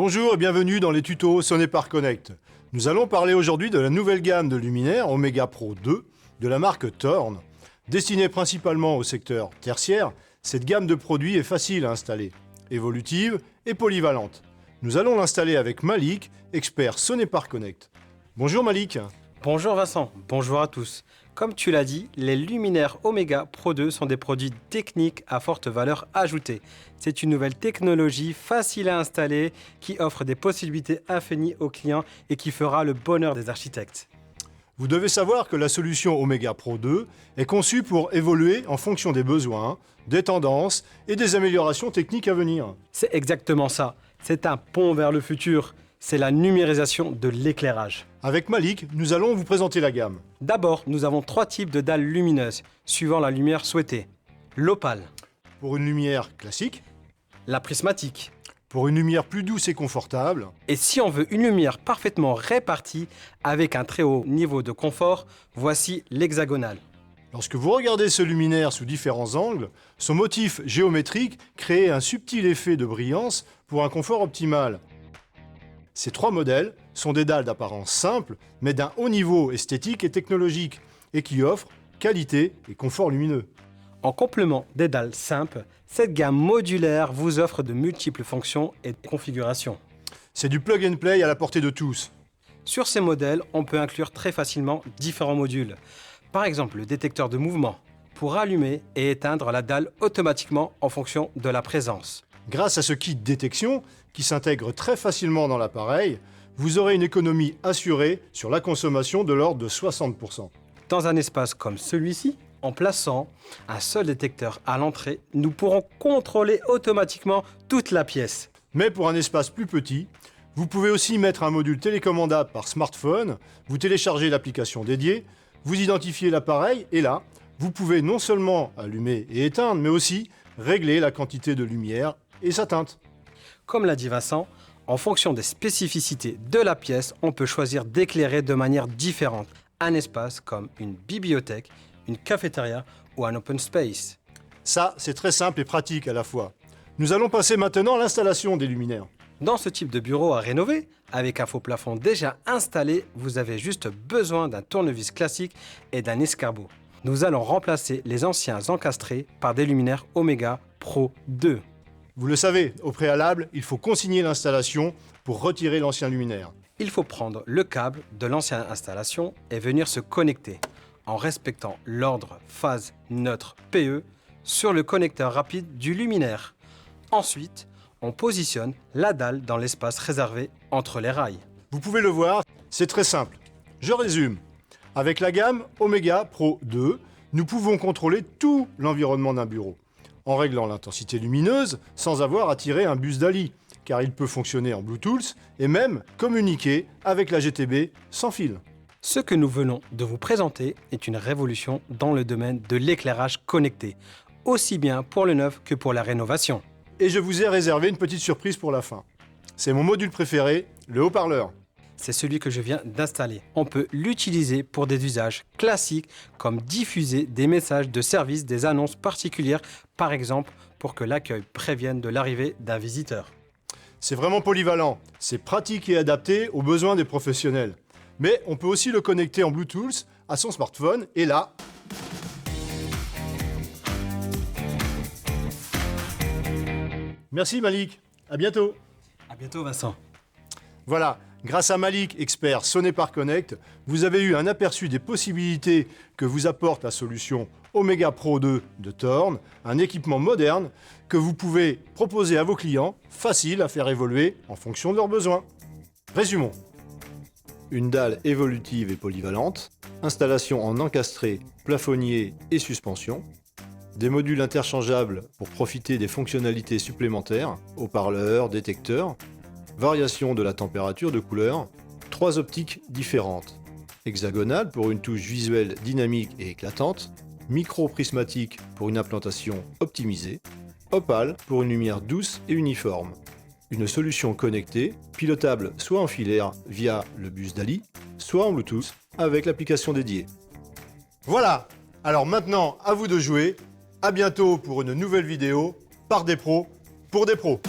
Bonjour et bienvenue dans les tutos Sonepar Connect. Nous allons parler aujourd'hui de la nouvelle gamme de luminaires Omega Pro 2 de la marque Thorn. Destinée principalement au secteur tertiaire, cette gamme de produits est facile à installer, évolutive et polyvalente. Nous allons l'installer avec Malik, expert Sonepar Connect. Bonjour Malik. Bonjour Vincent, bonjour à tous. Comme tu l'as dit, les luminaires Omega Pro 2 sont des produits techniques à forte valeur ajoutée. C'est une nouvelle technologie facile à installer qui offre des possibilités infinies aux clients et qui fera le bonheur des architectes. Vous devez savoir que la solution Omega Pro 2 est conçue pour évoluer en fonction des besoins, des tendances et des améliorations techniques à venir. C'est exactement ça. C'est un pont vers le futur. C'est la numérisation de l'éclairage. Avec Malik, nous allons vous présenter la gamme. D'abord, nous avons 3 types de dalles lumineuses, suivant la lumière souhaitée. L'opale, Pour une lumière classique, la prismatique. pour une lumière plus douce et confortable, Et si on veut une lumière parfaitement répartie, avec un très haut niveau de confort, voici l'hexagonale. lorsque vous regardez ce luminaire sous différents angles, son motif géométrique crée un subtil effet de brillance pour un confort optimal. Ces 3 modèles sont des dalles d'apparence simple, mais d'un haut niveau esthétique et technologique, et qui offrent qualité et confort lumineux. En complément des dalles simples, cette gamme modulaire vous offre de multiples fonctions et configurations. C'est du plug and play à la portée de tous. Sur ces modèles, on peut inclure très facilement différents modules. Par exemple, le détecteur de mouvement, pour allumer et éteindre la dalle automatiquement en fonction de la présence. Grâce à ce kit détection, qui s'intègre très facilement dans l'appareil, vous aurez une économie assurée sur la consommation de l'ordre de 60%. Dans un espace comme celui-ci, en plaçant un seul détecteur à l'entrée, nous pourrons contrôler automatiquement toute la pièce. Mais pour un espace plus petit, vous pouvez aussi mettre un module télécommandable par smartphone, vous téléchargez l'application dédiée, vous identifiez l'appareil et là, vous pouvez non seulement allumer et éteindre, mais aussi régler la quantité de lumière et sa teinte. Comme l'a dit Vincent, en fonction des spécificités de la pièce, on peut choisir d'éclairer de manière différente un espace comme une bibliothèque, une cafétéria ou un open space. Ça, c'est très simple et pratique à la fois. Nous allons passer maintenant à l'installation des luminaires. Dans ce type de bureau à rénover, avec un faux plafond déjà installé, vous avez juste besoin d'un tournevis classique et d'un escabeau. Nous allons remplacer les anciens encastrés par des luminaires Omega Pro 2. Vous le savez, au préalable, il faut consigner l'installation pour retirer l'ancien luminaire. Il faut prendre le câble de l'ancienne installation et venir se connecter en respectant l'ordre phase neutre PE sur le connecteur rapide du luminaire. Ensuite, on positionne la dalle dans l'espace réservé entre les rails. Vous pouvez le voir, c'est très simple. Je résume. Avec la gamme Omega Pro 2, nous pouvons contrôler tout l'environnement d'un bureau, en réglant l'intensité lumineuse sans avoir à tirer un bus d'Ali, car il peut fonctionner en Bluetooth et même communiquer avec la GTB sans fil. Ce que nous venons de vous présenter est une révolution dans le domaine de l'éclairage connecté, aussi bien pour le neuf que pour la rénovation. Et je vous ai réservé une petite surprise pour la fin. C'est mon module préféré, le haut-parleur. C'est celui que je viens d'installer. On peut l'utiliser pour des usages classiques comme diffuser des messages de service, des annonces particulières, par exemple pour que l'accueil prévienne de l'arrivée d'un visiteur. C'est vraiment polyvalent, c'est pratique et adapté aux besoins des professionnels. Mais on peut aussi le connecter en Bluetooth à son smartphone et là... Merci Malik, à bientôt. À bientôt Vincent. Voilà, grâce à Malik, expert Sonepar Connect, vous avez eu un aperçu des possibilités que vous apporte la solution Omega Pro 2 de Thorn, un équipement moderne que vous pouvez proposer à vos clients, facile à faire évoluer en fonction de leurs besoins. Résumons. Une dalle évolutive et polyvalente, installation en encastré, plafonnier et suspension, des modules interchangeables pour profiter des fonctionnalités supplémentaires, haut-parleurs, détecteurs, variation de la température de couleur, 3 optiques différentes, hexagonale pour une touche visuelle dynamique et éclatante, micro-prismatique pour une implantation optimisée, opale pour une lumière douce et uniforme. Une solution connectée, pilotable soit en filaire via le bus DALI, soit en Bluetooth avec l'application dédiée. Voilà, alors maintenant à vous de jouer. À bientôt pour une nouvelle vidéo par des pros pour des pros.